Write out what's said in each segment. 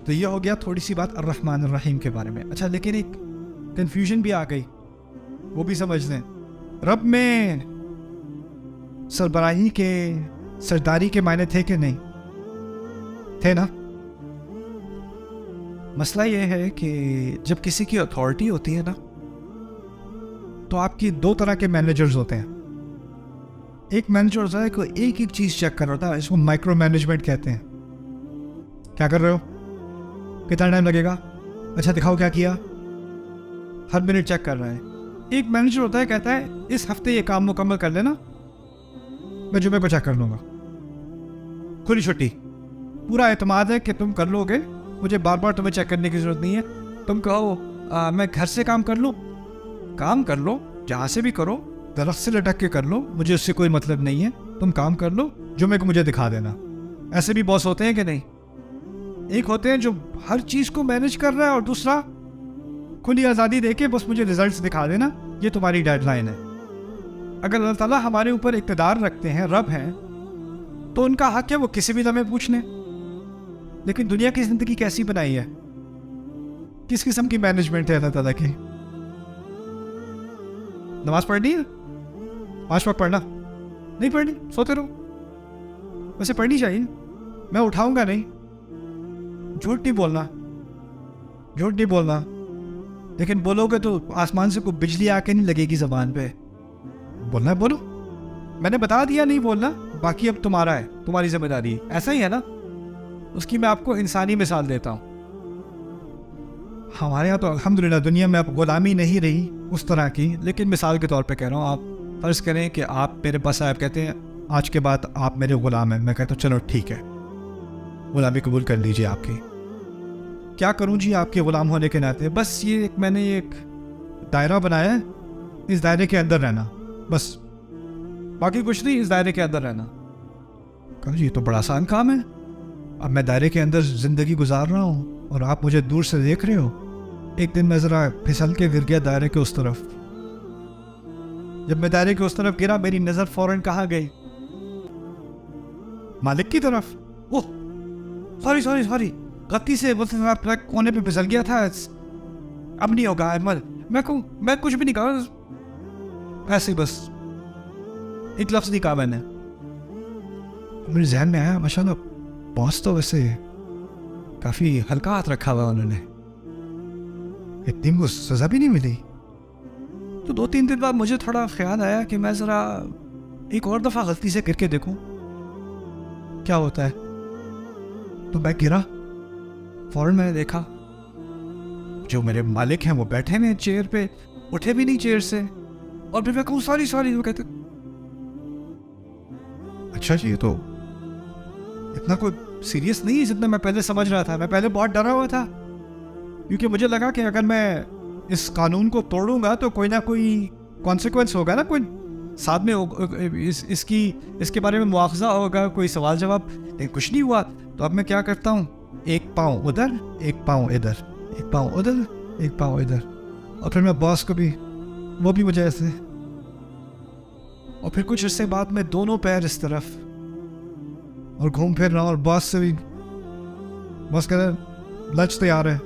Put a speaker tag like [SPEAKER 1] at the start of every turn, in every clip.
[SPEAKER 1] تو یہ ہو گیا تھوڑی سی بات الرحمن الرحیم کے بارے میں. اچھا لیکن ایک کنفیوژن بھی آ گئی, وہ بھی سمجھ لیں. رب میں سربراہی کے سرداری کے معنی تھے کہ نہیں تھے نا؟ مسئلہ یہ ہے کہ جب کسی کی اتھارٹی ہوتی ہے نا تو آپ کی دو طرح کے مینیجرز ہوتے ہیں. ایک مینیجر ہوتا ہے کہ ایک ایک چیز چیک کر رہا ہوتا ہے, اس کو مائکرو مینجمنٹ کہتے ہیں. کیا کر رہے ہو, کتنا ٹائم لگے گا, اچھا دکھاؤ کیا کیا, ہر منٹ چیک کر رہا ہے. ایک مینیجر ہوتا ہے کہتا ہے اس ہفتے یہ کام مکمل کر لینا, میں جمعے کو چیک کر لوں گا, کھلی چھٹی, پورا اعتماد ہے کہ تم کر لو گے, مجھے بار بار تمہیں چیک کرنے کی ضرورت نہیں ہے. تم کہو میں گھر سے کام کر لوں, کام کر لو, جہاں سے بھی کرو, درخت سے لٹک کے کر لو, مجھے اس سے کوئی مطلب نہیں ہے, تم کام کر لو, جمعے کو مجھے دکھا دینا. ایسے بھی باس ہوتے ہیں کہ نہیں؟ ایک ہوتے ہیں جو ہر چیز کو مینج کر رہا ہے, اور دوسرا کھلی آزادی دے کے بس مجھے ریزلٹس دکھا دینا, یہ تمہاری ڈیڈ لائن ہے. اگر اللہ تعالیٰ ہمارے اوپر اقتدار رکھتے ہیں, رب ہیں, تو ان کا حق ہے وہ کسی بھی لمحے پوچھ لیں. لیکن دنیا کی زندگی کیسی بنائی ہے, کس قسم کی مینجمنٹ ہے اللہ تعالیٰ کی؟ نماز پڑھنی ہے, 5 وقت پڑھنا, نہیں پڑھنی سوتے رہو. ویسے پڑھنی چاہیے, میں اٹھاؤں گا نہیں, جھوٹ نہیں بولنا, جھوٹ نہیں بولنا. لیکن بولو گے تو آسمان سے کوئی بجلی آ کے نہیں لگے گی زبان پہ. بولنا ہے بولو, میں نے بتا دیا نہیں بولنا, باقی اب تمہارا ہے, تمہاری ذمہ داری ہے. ایسا ہی ہے نا؟ اس کی میں آپ کو انسانی مثال دیتا ہوں. ہمارے یہاں تو الحمدللہ دنیا میں اب غلامی نہیں رہی اس طرح کی, لیکن مثال کے طور پہ کہہ رہا ہوں. آپ فرض کریں کہ آپ میرے پاس آئے, آپ کہتے ہیں آج کے بعد آپ میرے غلام ہیں. میں کہتا ہوں چلو ٹھیک ہے, غلامی قبول کر لیجیے آپ کی. کیا کروں جی آپ کے غلام ہونے کے ناطے؟ بس یہ میں نے ایک دائرہ بنایا ہے, اس دائرے کے اندر رہنا, بس باقی کچھ نہیں, اس دائرے کے اندر رہنا. کہا جی یہ تو بڑا آسان کام ہے. اب میں دائرے کے اندر زندگی گزار رہا ہوں اور آپ مجھے دور سے دیکھ رہے ہو. ایک دن میں ذرا پھسل کے گر گیا دائرے کے اس طرف. جب میں دائرے کے اس طرف گرا, میری نظر فوراً کہاں گئی؟ مالک کی طرف. اوہ سوری سوری سوری, غلطی سے کونے پہ پھسل گیا تھا, اب نہیں ہوگا. میں کچھ بھی نہیں کہا, ایسے بس ایک لفظ نہیں کہا میں نے. میرے ذہن میں آیا ماشاء اللہ باس تو ویسے کافی ہلکا ہاتھ رکھا ہوا انہوں نے, اتنی کو سزا بھی نہیں ملی. تو 2-3 دن بعد مجھے تھوڑا خیال آیا کہ میں ذرا ایک اور دفعہ غلطی سے کر کے دیکھوں کیا ہوتا ہے. تو میں گرا, فوراً میں نے دیکھا جو میرے مالک ہیں وہ بیٹھے ہوئے چیئر پہ, اٹھے بھی نہیں چیئر سے. اور پھر میں کہوں سوری سوری, وہ کہتے اچھا جی یہ تو اتنا کوئی سیریس نہیں ہے جتنا میں پہلے سمجھ رہا تھا. میں پہلے بہت ڈرا ہوا تھا, کیونکہ مجھے لگا کہ اگر میں اس قانون کو توڑوں گا تو کوئی نہ کوئی کانسیکوینس ہوگا نا, کوئی ساتھ میں اس کے بارے میں مواخذہ ہوگا, کوئی سوال جواب. لیکن کچھ نہیں ہوا. تو اب میں کیا کرتا ہوں, ایک پاؤں ادھر, ایک پاؤں ادھر, ایک پاؤں ادھر, ایک پاؤں ادھر. اور پھر میں باس کو بھی, وہ بھی مجھے ایسے. اور پھر کچھ عرصے بعد میں دونوں پیر اس طرف اور گھوم پھر رہا ہوں, اور باس سے بھی باس کہہ رہا لنچ تیار ہے.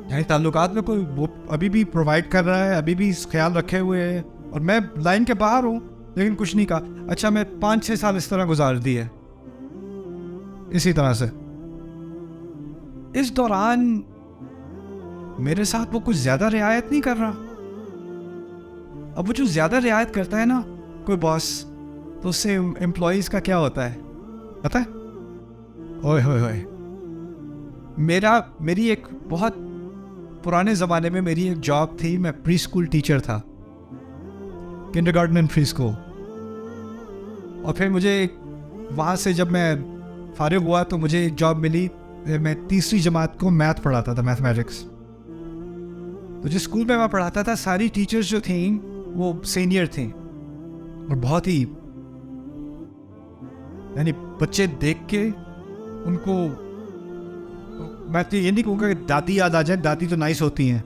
[SPEAKER 1] یعنی تعلقات میں کوئی وہ ابھی بھی پرووائڈ کر رہا ہے, ابھی بھی خیال رکھے ہوئے ہے, اور میں لائن کے باہر ہوں لیکن کچھ نہیں کہا. اچھا میں 5-6 سال اس طرح گزار دیے اسی طرح سے. اس دوران میرے ساتھ وہ کچھ زیادہ رعایت نہیں کر رہا. اب وہ جو زیادہ رعایت کرتا ہے نا کوئی باس, تو اس سے امپلائیز کا کیا ہوتا ہے پتہ ہے؟ اوئے ہوئے ہوئے. میری ایک بہت پرانے زمانے میں میری ایک جاب تھی, میں پری اسکول ٹیچر تھا, kindergarten and pre school. اور پھر مجھے وہاں سے جب میں فارغ ہوا تو مجھے ایک جاب ملی, میں 3ری جماعت کو میتھ پڑھاتا تھا, میتھمیٹکس. تو جس اسکول میں پڑھاتا تھا ساری ٹیچرز جو تھیں وہ سینئر تھیں, اور بہت ہی یعنی بچے دیکھ کے ان کو, میں تو یہ نہیں کہوں گا کہ دادی یاد آ جائے, دادی تو نائس ہوتی ہیں,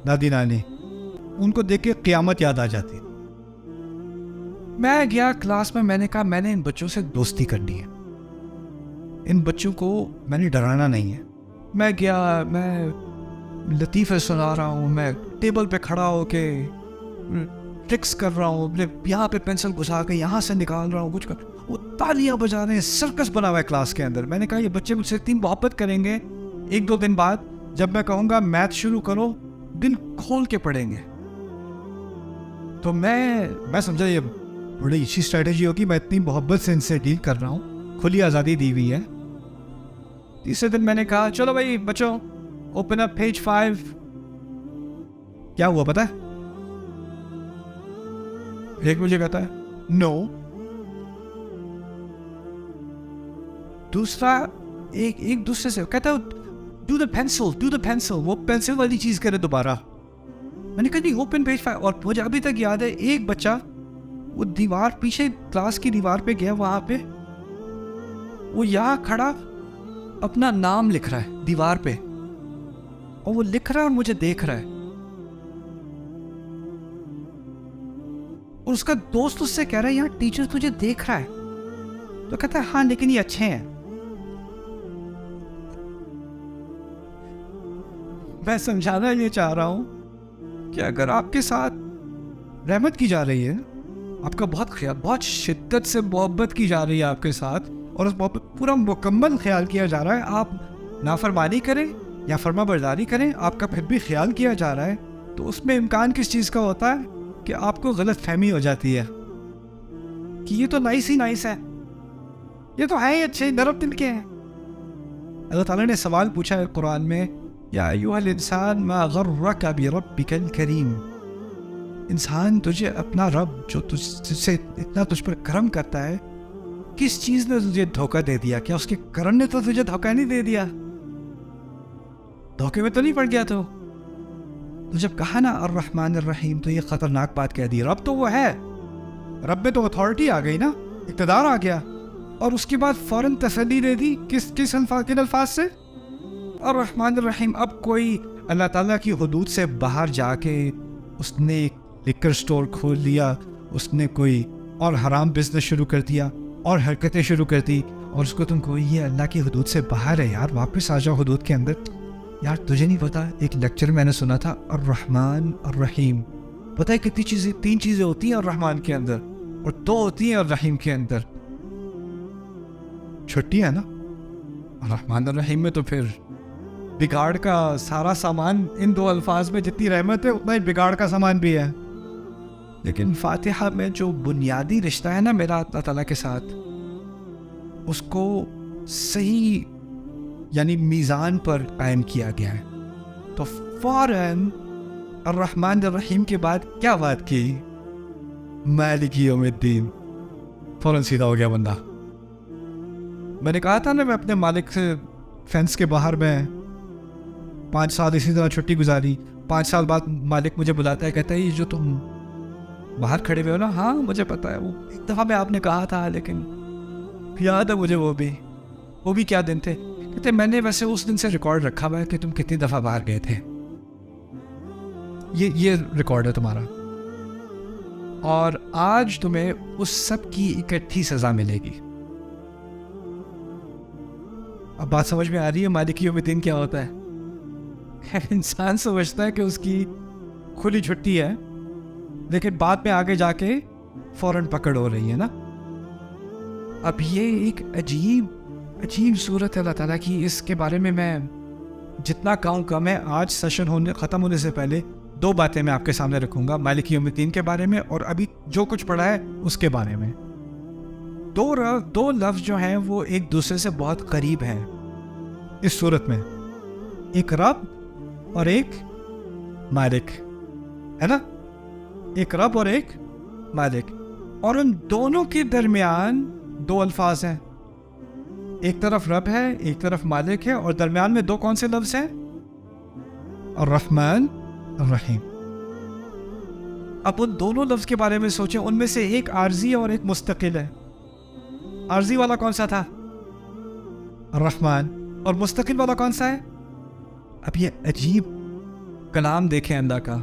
[SPEAKER 1] دادی نانی, ان کو دیکھ کے قیامت یاد آ جاتی. میں گیا کلاس میں نے کہا میں نے ان بچوں سے دوستی کرنی ہے, ان بچوں کو میں نے ڈرانا نہیں ہے. میں گیا, میں لطیفے سنا رہا ہوں, میں ٹیبل پہ کھڑا ہو کے ٹرکس کر رہا ہوں, یہاں پہ پینسل گھسا کے یہاں سے نکال رہا ہوں, کچھ کر, وہ تالیاں بجا رہے ہیں, سرکس بنا ہوا ہے کلاس کے اندر. میں نے کہا یہ بچے مجھ سے اتنی محبت کریں گے, 1-2 دن بعد جب میں کہوں گا میتھ شروع کرو, دل کھول کے پڑھیں گے. تو میں سمجھا یہ بڑی اچھی اسٹریٹجی ہوگی, میں اتنی محبت سے ان سے ڈیل کر رہا ہوں, کھلی آزادی دی ہوئی ہے. تیسرے دن میں نے کہا چلو بھائی بچوں, اوپن اپ پیج 5. کیا ہوا پتہ ہے؟ ایک مجھے کہتا ہے نو, دوسرا ایک دوسرے سے کہتا ہے ڈو دا پینسل, وہ پینسل والی چیز کرے دوبارہ. میں نے کہا نہیں, اوپن پیج 5. اور مجھے ابھی تک یاد ہے ایک بچہ وہ دیوار پیچھے کلاس کی دیوار پہ گیا, وہاں پہ وہ یہاں کھڑا اپنا نام لکھ رہا ہے دیوار پہ, اور وہ لکھ رہا ہے اور مجھے دیکھ رہا ہے. اور اس کا دوست اس سے کہہ رہا ہے یار ٹیچر تجھے دیکھ رہا ہے, تو کہتا ہے ہاں لیکن یہ اچھے ہیں. میں سمجھانا یہ چاہ رہا ہوں کہ اگر آپ کے ساتھ رحمت کی جا رہی ہے, آپ کا بہت خیال, بہت شدت سے محبت کی جا رہی ہے آپ کے ساتھ, اور اس محبت پورا مکمل خیال کیا جا رہا ہے, آپ نافرمانی کریں یا فرما برداری کریں, آپ کا پھر بھی خیال کیا جا رہا ہے, تو اس میں امکان کس چیز کا ہوتا ہے کہ آپ کو غلط فہمی ہو جاتی ہے کہ یہ تو نائس ہی نائس ہے, یہ تو ہے ہی اچھے, نرم دل کے ہیں. اللہ تعالیٰ نے سوال پوچھا ہے قرآن میں, یا ایھا الانسان ما غرک بربک الکریم, انسان تجھے اپنا رب جو تجھ سے اتنا تجھ پر کرم کرتا ہے, کس چیز نے تجھے دھوکہ دے دیا؟ کیا اس کے کرم نے تو تجھے دھوکہ نہیں دے دیا؟ دھوکے میں تو نہیں پڑ گیا؟ تو جب کہا نا الرحمن الرحیم, تو یہ خطرناک بات کہہ دی. رب تو وہ ہے, رب میں تو اتھارٹی آ گئی نا, اقتدار آ گیا, اور اس کے بعد فوراً تسلی دے دی کن الفاظ سے؟ الرحمن الرحیم. اب کوئی اللہ تعالیٰ کی حدود سے باہر جا کے اس نے ایک لکر سٹور کھول لیا, اس نے کوئی اور حرام بزنس شروع کر دیا اور حرکتیں شروع کر دی, اور اس کو تم کو یہ اللہ کی حدود سے باہر ہے یار, واپس آ جاؤ حدود کے اندر. یار تجھے نہیں پتا, ایک لیکچر میں نے سنا تھا الرحمن الرحیم, پتہ ہے کتنی چیزیں, 3 چیزیں ہوتی ہیں الرحمن کے اندر, اور 2 ہوتی ہیں الرحیم کے اندر. چھٹی ہے نا الرحمن الرحیم میں, تو پھر بگاڑ کا سارا سامان ان 2 الفاظ میں, جتنی رحمت ہے اتنا ہی بگاڑ کا سامان بھی ہے. لیکن فاتحہ میں جو بنیادی رشتہ ہے نا میرا اللہ تعالیٰ کے ساتھ, اس کو صحیح یعنی میزان پر قائم کیا گیا ہے. تو فوراً الرحمن الرحیم کے بعد کیا بات کی؟ مالک یوم الدین. فوراً سیدھا ہو گیا بندہ. میں نے کہا تھا نا, میں اپنے مالک سے فینس کے باہر میں 5 سال اسی طرح چھٹی گزاری. 5 سال بعد مالک مجھے بلاتا ہے, کہتا ہے یہ جو تم باہر کھڑے ہوئے ہو نا, ہاں مجھے پتا ہے, وہ ایک دفعہ میں آپ نے کہا تھا, لیکن یاد ہے مجھے وہ بھی کیا دن تھے. کہتے میں نے ویسے اس دن سے ریکارڈ رکھا ہوا ہے کہ تم کتنی دفعہ باہر گئے تھے, یہ ریکارڈ ہے تمہارا, اور آج تمہیں اس سب کی اکٹھی سزا ملے گی. اب بات سمجھ میں آ رہی ہے مالک یوم الدین کیا ہوتا ہے؟ انسان سمجھتا ہے کہ اس کی کھلی چھٹی ہے, لیکن بعد میں آگے جا کے فوراً پکڑ ہو رہی ہے نا. اب یہ ایک عجیب صورت ہے اللہ تعالیٰ کی. اس کے بارے میں جتنا کہوں کم ہے. آج سیشن ختم ہونے سے پہلے 2 باتیں میں آپ کے سامنے رکھوں گا, مالک یوم الدین کے بارے میں, اور ابھی جو کچھ پڑھا ہے اس کے بارے میں. 2 لفظ جو ہیں وہ ایک دوسرے سے بہت قریب ہیں اس صورت میں, ایک رب اور ایک مالک, ہے نا, ایک رب اور ایک مالک, اور ان دونوں کے درمیان 2 الفاظ ہیں. ایک طرف رب ہے, ایک طرف مالک ہے, اور درمیان میں 2 کون سے لفظ ہیں؟ الرحمن الرحیم. اب ان دونوں لفظ کے بارے میں سوچیں, ان میں سے ایک عارضی اور ایک مستقل ہے. عارضی والا کون سا تھا؟ الرحمن. اور مستقل والا کون سا ہے؟ اب یہ عجیب کلام دیکھیں اللہ کا.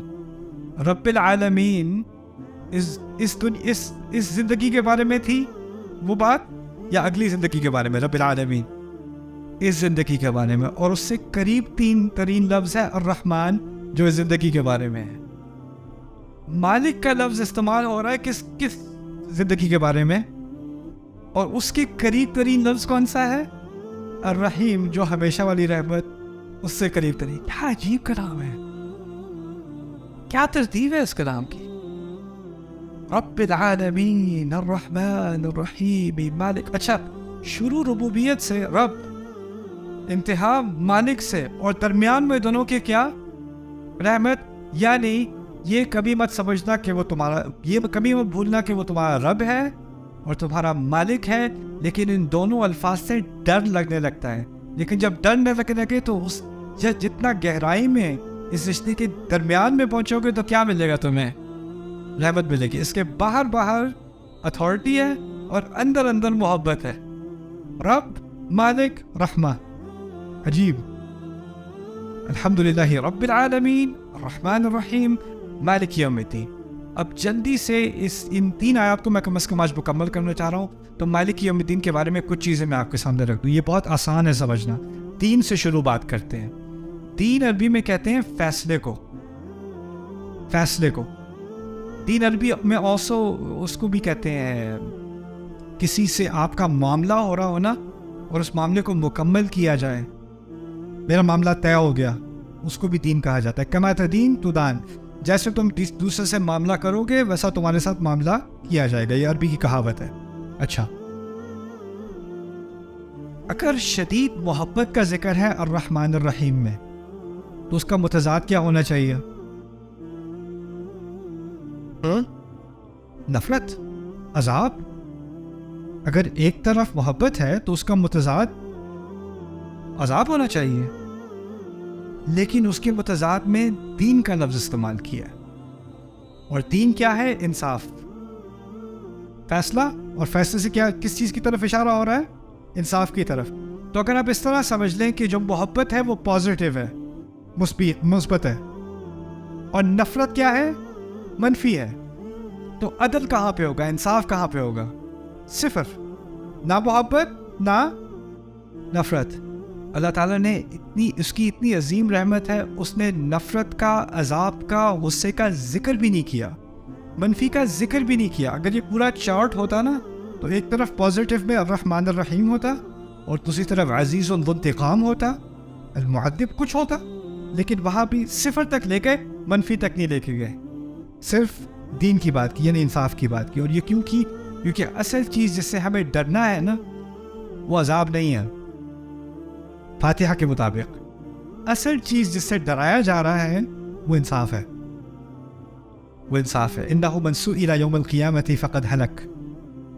[SPEAKER 1] رب العالمین اس زندگی کے بارے میں تھی وہ بات, یا اگلی زندگی کے بارے میں؟ رب العالمین اس زندگی کے بارے میں، اور اس سے قریب ترین لفظ ہے الرحمن جو اس زندگی کے بارے میں ہے. مالک کا لفظ استعمال ہو رہا ہے کس زندگی کے بارے میں، اور اس کے قریب ترین لفظ کون سا ہے؟ الرحیم، جو ہمیشہ والی رحمت، اس سے قریب ترین. کیا عجیب کلام ہے، کیا ترتیب ہے اس کلام کی. رب العالمین الرحمن الرحیم مالک. اچھا، شروع ربوبیت سے رب، انتہا مالک سے، اور درمیان میں دونوں کے کیا؟ رحمت. یعنی یہ کبھی مت سمجھنا کہ وہ تمہارا، یہ کبھی مت بھولنا کہ وہ تمہارا رب ہے اور تمہارا مالک ہے، لیکن ان دونوں الفاظ سے ڈر لگنے لگتا ہے. لیکن جب ڈر نہ لگنے لگے تو جتنا گہرائی میں اس رشتے کے درمیان میں پہنچو گے تو کیا ملے گا تمہیں؟ رحمت ملے گی. اس کے باہر اتھارٹی ہے اور اندر محبت ہے. رب، مالک، رحمہ. عجیب. الحمدللہ رب العالمین الرحمن الرحیم مالک یوم الدین. اب جلدی سے ان 3 آیات کو میں کم از کم آج مکمل کرنا چاہ رہا ہوں. تو مالک یوم الدین کے بارے میں کچھ چیزیں میں آپ کے سامنے رکھ دوں. یہ بہت آسان ہے سمجھنا. دین سے شروع بات کرتے ہیں. دین عربی میں کہتے ہیں فیصلے کو. دین عربی میں اس کو بھی کہتے ہیں کسی سے آپ کا معاملہ ہو رہا ہونا اور اس معاملے کو مکمل کیا جائے. میرا معاملہ طے ہو گیا، اس کو بھی دین کہا جاتا ہے. کما تدین تدان، جیسے تم دوسرے سے معاملہ کرو گے ویسا تمہارے ساتھ معاملہ کیا جائے گا. یہ عربی کی کہاوت ہے. اچھا، اگر شدید محبت کا ذکر ہے الرحمن الرحیم میں تو اس کا متضاد کیا ہونا چاہیے؟ نفرت، عذاب. اگر ایک طرف محبت ہے تو اس کا متضاد عذاب ہونا چاہیے. لیکن اس کے متضاد میں دین کا لفظ استعمال کیا. اور دین کیا ہے؟ انصاف، فیصلہ. اور فیصلے سے کیا، کس چیز کی طرف اشارہ ہو رہا ہے؟ انصاف کی طرف. تو اگر آپ اس طرح سمجھ لیں کہ جو محبت ہے وہ پازیٹیو ہے، مثبت ہے، اور نفرت کیا ہے؟ منفی ہے. تو عدل کہاں پہ ہوگا؟ انصاف کہاں پہ ہوگا؟ صفر. نہ محبت نہ نفرت. اللہ تعالیٰ نے اس کی اتنی عظیم رحمت ہے، اس نے نفرت کا، عذاب کا، غصے کا ذکر بھی نہیں کیا، منفی کا ذکر بھی نہیں کیا. اگر یہ پورا چارٹ ہوتا نا تو ایک طرف پازیٹیو میں الرحمن الرحیم ہوتا اور دوسری طرف عزیز ذو انتقام ہوتا، المعذب کچھ ہوتا. لیکن وہاں بھی صفر تک لے گئے، منفی تک نہیں لے کے گئے. صرف دین کی بات کی، یعنی انصاف کی بات کی. اور یہ کیوں کی؟ کیونکہ اصل چیز جس سے ہمیں ڈرنا ہے نا وہ عذاب نہیں ہے. فاتحہ کے مطابق اصل چیز جس سے ڈرایا جا رہا ہے وہ انصاف ہے. انہ من سئل یوم القیامۃ فقد ہلک.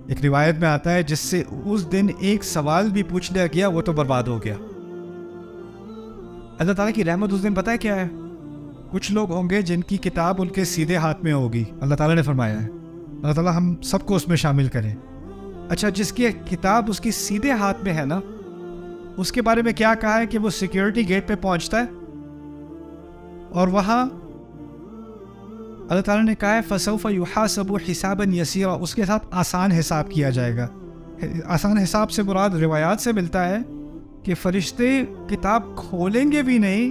[SPEAKER 1] ایک روایت میں آتا ہے جس سے اس دن ایک سوال بھی پوچھ لیا گیا وہ تو برباد ہو گیا. اللہ تعالیٰ کی رحمت اس دن پتہ ہے کیا ہے؟ کچھ لوگ ہوں گے جن کی کتاب ان کے سیدھے ہاتھ میں ہوگی. اللہ تعالیٰ نے فرمایا ہے، اللہ تعالیٰ ہم سب کو اس میں شامل کرے. اچھا، جس کی کتاب اس کی سیدھے ہاتھ میں ہے نا، اس کے بارے میں کیا کہا ہے کہ وہ سیکیورٹی گیٹ پہ پہنچتا ہے اور وہاں اللہ تعالیٰ نے کہا ہے فَسَوْفَ يُحَاسَبُ حِسَابًا يَسِيرًا، اس کے ساتھ آسان حساب کیا جائے گا. آسان حساب سے مراد روایات سے ملتا ہے کہ فرشتے کتاب کھولیں گے بھی نہیں،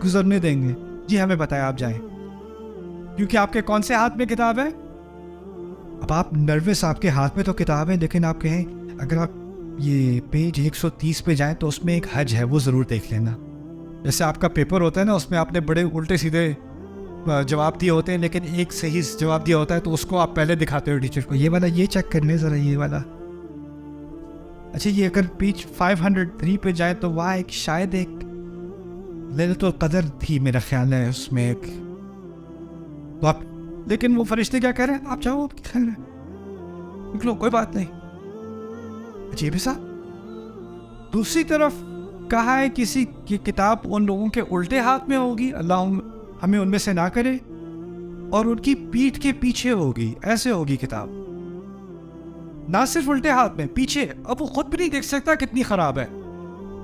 [SPEAKER 1] گزرنے دیں گے. جی ہمیں بتایا، آپ جائیں، کیونکہ آپ کے کون سے ہاتھ میں کتاب ہے؟ اب آپ نروس، آپ کے ہاتھ میں تو کتاب ہے، لیکن آپ کہیں اگر آپ یہ پیج 130 پہ جائیں تو اس میں ایک حج ہے، وہ ضرور دیکھ لینا. جیسے آپ کا پیپر ہوتا ہے نا، اس میں آپ نے بڑے الٹے سیدھے جواب دیے ہوتے ہیں، لیکن ایک صحیح جواب دیا ہوتا ہے تو اس کو آپ پہلے دکھاتے ہو ٹیچر کو، یہ والا یہ چیک کر لیں ذرا، یہ والا. اچھا، یہ اگر پیج 503 پہ جائیں تو وہاں ایک شاید ایک لیلۃ القدر تھی میرا خیال ہے اس میں ایک. تو آپ، لیکن وہ فرشتے کیا کہہ رہے ہیں؟ آپ جاؤ، آپ کی خیر ہے، نکلو، کوئی بات نہیں. عجیب ہے صاحب. دوسری طرف کہا ہے کسی کی کتاب ان لوگوں کے الٹے ہاتھ میں ہوگی، اللہ ہمیں ان میں سے نہ کرے، اور ان کی پیٹھ کے پیچھے ہوگی، ایسے ہوگی کتاب. نہ صرف الٹے ہاتھ میں، پیچھے. اب وہ خود بھی نہیں دیکھ سکتا کتنی خراب ہے،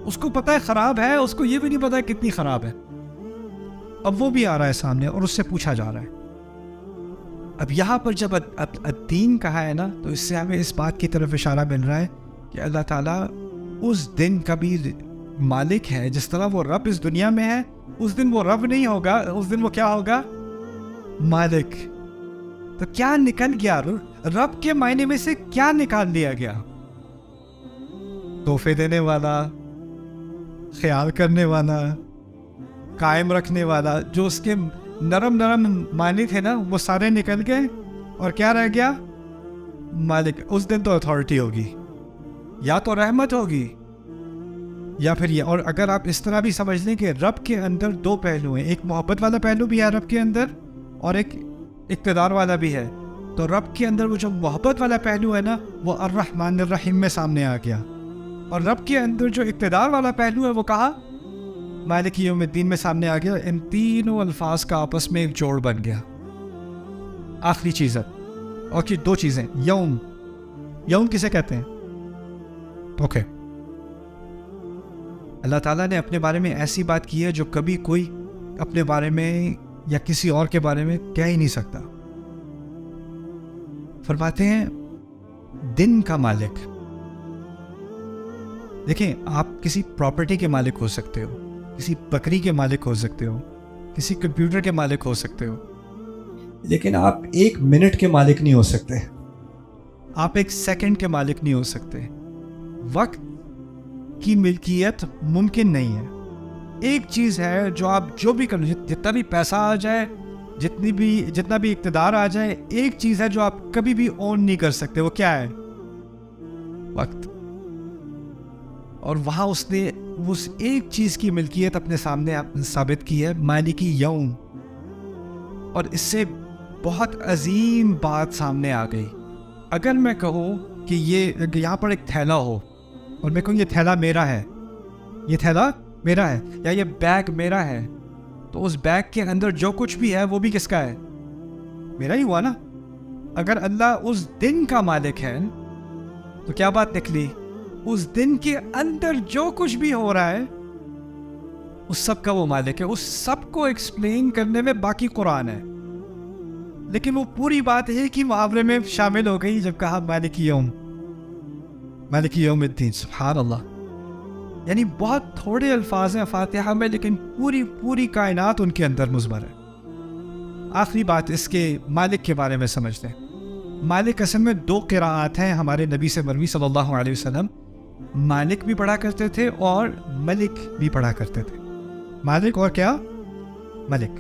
[SPEAKER 1] اس کو پتا ہے خراب ہے، اس کو یہ بھی نہیں پتا ہے کتنی خراب ہے. اب وہ بھی آ رہا ہے سامنے اور اس سے پوچھا جا رہا ہے. اب یہاں پر جب الدین کہا ہے نا، تو اس سے ہمیں اس بات کی طرف اشارہ مل رہا ہے کہ اللہ تعالیٰ اس دن کا بھی مالک ہے. جس طرح وہ رب اس دنیا میں ہے, اس دن وہ رب نہیں ہوگا, اس دن وہ کیا ہوگا؟ مالک. تو کیا نکل گیا؟ رب کے معنی میں سے کیا نکال دیا گیا؟ تحفے دینے والا, خیال کرنے والا, قائم رکھنے والا. جو اس کے نرم معنی تھے نا, وہ سارے نکل گئے, اور کیا رہ گیا؟ مالک. اس دن تو اتھارٹی ہوگی, یا تو رحمت ہوگی یا پھر یہ. اور اگر آپ اس طرح بھی سمجھ لیں کہ رب کے اندر دو پہلو ہیں, ایک محبت والا پہلو بھی ہے رب کے اندر, اور ایک اقتدار والا بھی ہے, تو رب کے اندر وہ جو محبت والا پہلو ہے نا, وہ الرحمن الرحیم میں سامنے آ گیا. اور رب کے اندر جو اقتدار والا پہلو ہے وہ کہا؟ مالک یوم الدین میں سامنے آ گیا. ان تینوں الفاظ کا آپس میں ایک جوڑ بن گیا. آخری چیز ہے, اور دو چیزیں. یوم, یوم کسے کہتے ہیں؟ اوکے. اللہ تعالیٰ نے اپنے بارے میں ایسی بات کی ہے جو کبھی کوئی اپنے بارے میں یا کسی اور کے بارے میں کہہ ہی نہیں سکتا. فرماتے ہیں دن کا مالک. دیکھیں, آپ کسی پراپرٹی کے مالک ہو سکتے ہو, کسی بکری کے مالک ہو سکتے ہو, کسی کمپیوٹر کے مالک ہو سکتے ہو, لیکن آپ ایک منٹ کے مالک نہیں ہو سکتے, آپ ایک سیکنڈ کے مالک نہیں ہو سکتے. وقت کی ملکیت ممکن نہیں ہے. ایک چیز ہے جو آپ جو بھی کرو, جتنا بھی پیسہ آ جائے, جتنا بھی اقتدار آ جائے, ایک چیز ہے جو آپ کبھی بھی اون نہیں کر سکتے. وہ کیا ہے؟ وقت. اور وہاں اس نے اس ایک چیز کی ملکیت اپنے سامنے ثابت کی ہے, مالکی یوم. اور اس سے بہت عظیم بات سامنے آ گئی. اگر میں کہوں کہ یہاں پر ایک تھیلا ہو, اور میں کہوں یہ تھیلا میرا ہے, یہ تھیلا میرا ہے, یا یہ بیگ میرا ہے, تو اس بیگ کے اندر جو کچھ بھی ہے وہ بھی کس کا ہے؟ میرا ہی ہوا نا. اگر اللہ اس دن کا مالک ہے تو کیا بات نکلی؟ اس دن کے اندر جو کچھ بھی ہو رہا ہے اس سب کا وہ مالک ہے. اس سب کو ایکسپلین کرنے میں باقی قرآن ہے, لیکن وہ پوری بات ایک ہی محاورے میں شامل ہو گئی جب کہا مالک یوم, مالک یوم الدین. سبحان اللہ. یعنی بہت تھوڑے الفاظ ہیں فاتحہ میں, لیکن پوری کائنات ان کے اندر مضمر ہے. آخری بات اس کے مالک کے بارے میں سمجھتے ہیں. مالک اصل میں دو قراءات ہیں ہمارے نبی سے مروی صلی اللہ علیہ وسلم. مالک بھی پڑھا کرتے تھے اور ملک بھی پڑھا کرتے تھے. مالک اور کیا؟ ملک.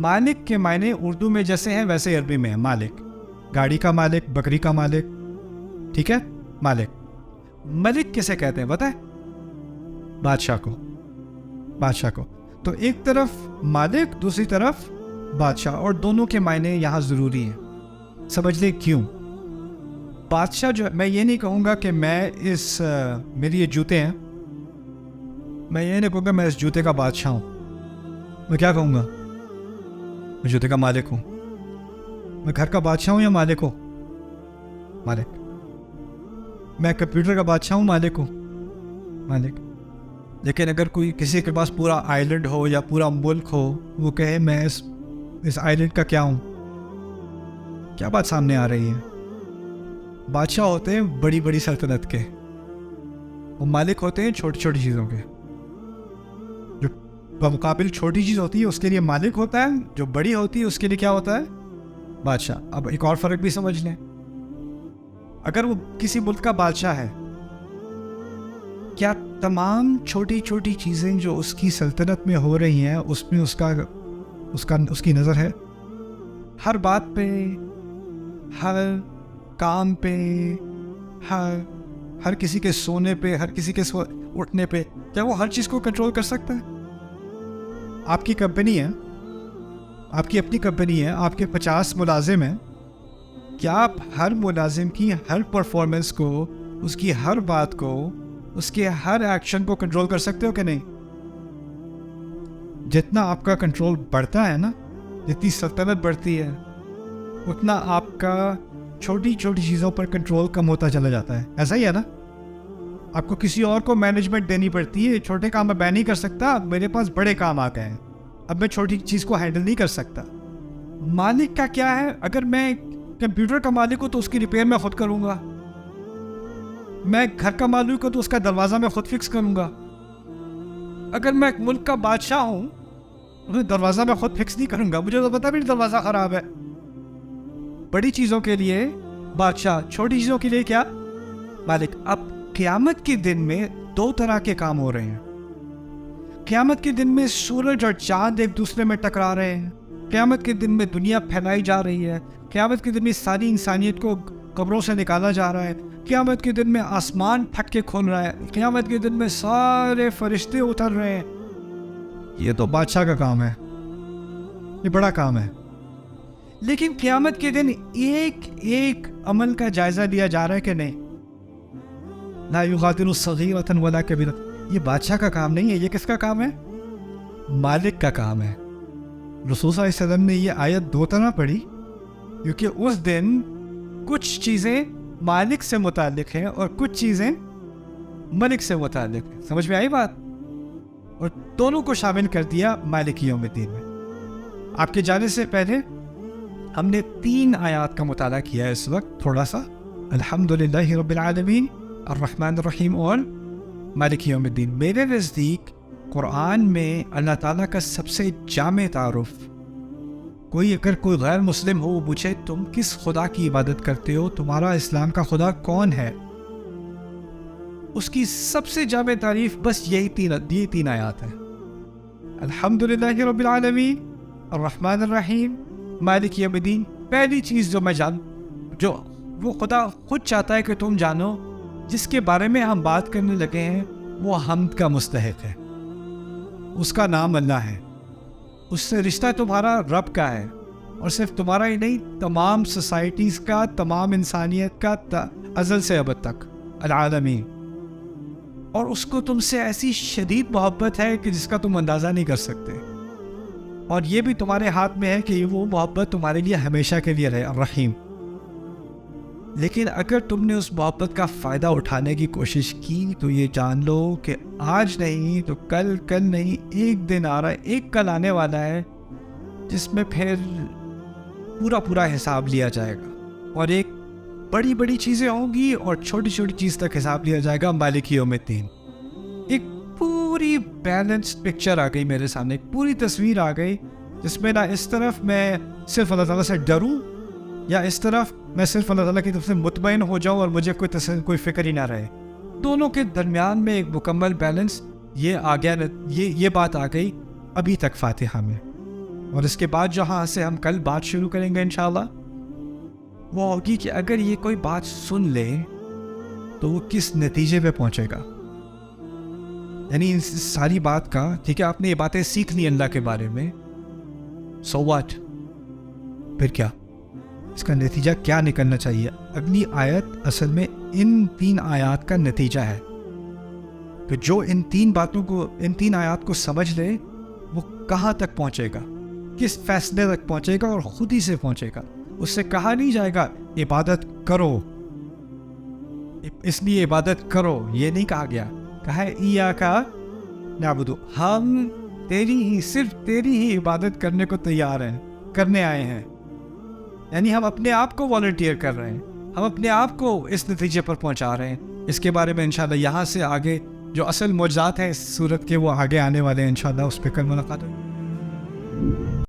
[SPEAKER 1] مالک کے معنی اردو میں جیسے ہیں ویسے عربی میں ہے. مالک, گاڑی کا مالک, بکری کا مالک, ٹھیک ہے, مالک. ملک کسے کہتے ہیں بتائیں؟ بادشاہ کو. بادشاہ کو. تو ایک طرف مالک, دوسری طرف بادشاہ, اور دونوں کے معنی یہاں ضروری ہیں. سمجھ لیں کیوں. بادشاہ جو, میں یہ نہیں کہوں گا کہ میں میری یہ جوتے ہیں, میں یہ نہیں کہوں گا میں اس جوتے کا بادشاہ ہوں. میں کیا کہوں گا؟ میں جوتے کا مالک ہوں. میں گھر کا بادشاہ ہوں یا مالک ہوں؟ مالک. میں کمپیوٹر کا بادشاہ ہوں, مالک ہوں, مالک. لیکن اگر کوئی کسی کے پاس پورا آئی لینڈ ہو یا پورا ملک ہو, وہ کہے میں اس آئی لینڈ کا کیا ہوں, کیا بات سامنے آ رہی ہے؟ بادشاہ ہوتے ہیں بڑی بڑی سلطنت کے, وہ مالک ہوتے ہیں چھوٹی چھوٹی چیزوں کے. جو بمقابل چھوٹی چیز ہوتی ہے اس کے لیے مالک ہوتا ہے, جو بڑی ہوتی ہے اس کے لیے کیا ہوتا ہے؟ بادشاہ. اب ایک اور فرق بھی سمجھ لیں. اگر وہ کسی ملک کا بادشاہ ہے, کیا تمام چھوٹی چھوٹی چیزیں جو اس کی سلطنت میں ہو رہی ہیں اس میں اس کی نظر ہے؟ ہر بات پہ, ہر کام پہ, ہر کسی کے سونے پہ, ہر کسی کے اٹھنے پہ, کیا وہ ہر چیز کو کنٹرول کر سکتا ہے؟ آپ کی کمپنی ہے, آپ کی اپنی کمپنی ہے, آپ کے 50 ملازم ہیں. کیا آپ ہر ملازم کی ہر پرفارمنس کو, اس کی ہر بات کو, اس کے ہر ایکشن کو کنٹرول کر سکتے ہو کہ نہیں؟ جتنا آپ کا کنٹرول بڑھتا ہے نا, جتنی سلطنت بڑھتی ہے, اتنا آپ کا چھوٹی چھوٹی چیزوں پر کنٹرول کم ہوتا چلا جاتا ہے. ایسا ہی ہے نا؟ آپ کو کسی اور کو مینجمنٹ دینی پڑتی ہے. چھوٹے کام میں نہیں کر سکتا, میرے پاس بڑے کام آ گئے ہیں, اب میں چھوٹی چیز کو ہینڈل نہیں کر سکتا. مالک کا کیا ہے؟ اگر میں کمپیوٹر کا مالک ہوں تو اس کی ریپیئر میں خود کروں گا. میں گھر کا مالک ہوں تو اس کا دروازہ میں خود فکس کروں گا. اگر میں ایک ملک کا بادشاہ ہوں تو دروازہ میں خود فکس نہیں کروں گا, مجھے تو پتا بھی نہیں دروازہ خراب ہے. بڑی چیزوں کے لیے بادشاہ, چھوٹی چیزوں کے لیے کیا مالک. اب قیامت کے دن میں دو طرح کے کام ہو رہے ہیں. قیامت کے دن میں سورج اور چاند ایک دوسرے میں ٹکرا رہے ہیں. قیامت کے دن میں دنیا پھیلائی جا رہی ہے. قیامت کے دن میں ساری انسانیت کو قبروں سے نکالا جا رہا ہے. قیامت کے دن میں آسمان پھٹ کے کھل رہا ہے. قیامت کے دن میں سارے فرشتے اتر رہے ہیں. یہ تو بادشاہ کا کام ہے, یہ بڑا کام ہے. لیکن قیامت کے دن ایک ایک عمل کا جائزہ لیا جا رہا ہے کہ نہیں. لا یغادر صغیرۃ ولا کبیرۃ. یہ بادشاہ کا کام نہیں ہے, یہ کس کا کام ہے؟ مالک کا کام ہے. رسول صلی اللہ علیہ وسلم نے یہ آیت دو طرح پڑھی کیونکہ اس دن کچھ چیزیں مالک سے متعلق ہیں اور کچھ چیزیں ملک سے متعلق ہیں. سمجھ میں آئی بات؟ اور دونوں کو شامل کر دیا مالک یوم الدین میں. آپ کے جانے سے پہلے ہم نے 3 آیات کا مطالعہ کیا ہے اس وقت تھوڑا سا. الحمدللہ رب العالمین, الرحمن الرحیم اور مالک یوم الدین. میرے نزدیک قرآن میں اللہ تعالیٰ کا سب سے جامع تعارف, اگر کوئی غیر مسلم ہو وہ پوچھے تم کس خدا کی عبادت کرتے ہو, تمہارا اسلام کا خدا کون ہے, اس کی سب سے جامع تعریف بس یہی تین آیات ہیں. الحمدللہ رب العالمین, الرحمن الرحیم, مالک یوم الدین. پہلی چیز جو وہ خدا خود چاہتا ہے کہ تم جانو, جس کے بارے میں ہم بات کرنے لگے ہیں, وہ حمد کا مستحق ہے. اس کا نام اللہ ہے. اس سے رشتہ تمہارا رب کا ہے, اور صرف تمہارا ہی نہیں, تمام سوسائٹیز کا, تمام انسانیت کا, ازل سے ابد تک, العالمین. اور اس کو تم سے ایسی شدید محبت ہے کہ جس کا تم اندازہ نہیں کر سکتے, اور یہ بھی تمہارے ہاتھ میں ہے کہ وہ محبت تمہارے لیے ہمیشہ کے لیے رہے, الرحیم. لیکن اگر تم نے اس محبت کا فائدہ اٹھانے کی کوشش کی تو یہ جان لو کہ آج نہیں تو کل نہیں, ایک دن آ رہا ہے, ایک کل آنے والا ہے جس میں پھر پورا حساب لیا جائے گا, اور ایک بڑی چیزیں ہوں گی اور چھوٹی چیز تک حساب لیا جائے گا. مالک یوم الدین. ایک پوری بیلنس پکچر آ گئی میرے سامنے, ایک پوری تصویر آ گئی جس میں نہ اس طرف میں صرف اللہ تعالیٰ سے ڈروں, یا اس طرف میں صرف اللہ تعالیٰ کی طرف سے مطمئن ہو جاؤں اور مجھے کوئی فکر ہی نہ رہے. دونوں کے درمیان میں ایک مکمل بیلنس یہ آ گیا, یہ بات آ گئی ابھی تک فاتحہ میں. اور اس کے بعد جہاں سے ہم کل بات شروع کریں گے انشاءاللہ, وہ ہوگی کہ اگر یہ کوئی بات سن لے تو وہ کس نتیجے پہ پہنچے گا. یعنی اس ساری بات کا, ٹھیک ہے آپ نے یہ باتیں سیکھ لی اللہ کے بارے میں, سو واٹ, پھر کیا, اس کا نتیجہ کیا نکلنا چاہیے. اگلی آیت اصل میں ان 3 آیات کا نتیجہ ہے کہ جو ان 3 آیات کو سمجھ لے وہ کہاں تک پہنچے گا, کس فیصلے تک پہنچے گا, اور خود ہی سے پہنچے گا. اس سے کہا نہیں جائے گا عبادت کرو, اس لیے عبادت کرو, یہ نہیں کہا گیا. کہا ہے ایاک نعبد, ہم صرف تیری ہی عبادت کرنے کو تیار ہیں, کرنے آئے ہیں. یعنی ہم اپنے آپ کو والنٹیئر کر رہے ہیں, ہم اپنے آپ کو اس نتیجے پر پہنچا رہے ہیں. اس کے بارے میں انشاءاللہ یہاں سے آگے جو اصل معجزات ہیں اس صورت کے وہ آگے آنے والے ہیں انشاءاللہ, اس پہ کل ملاقات ہوگی.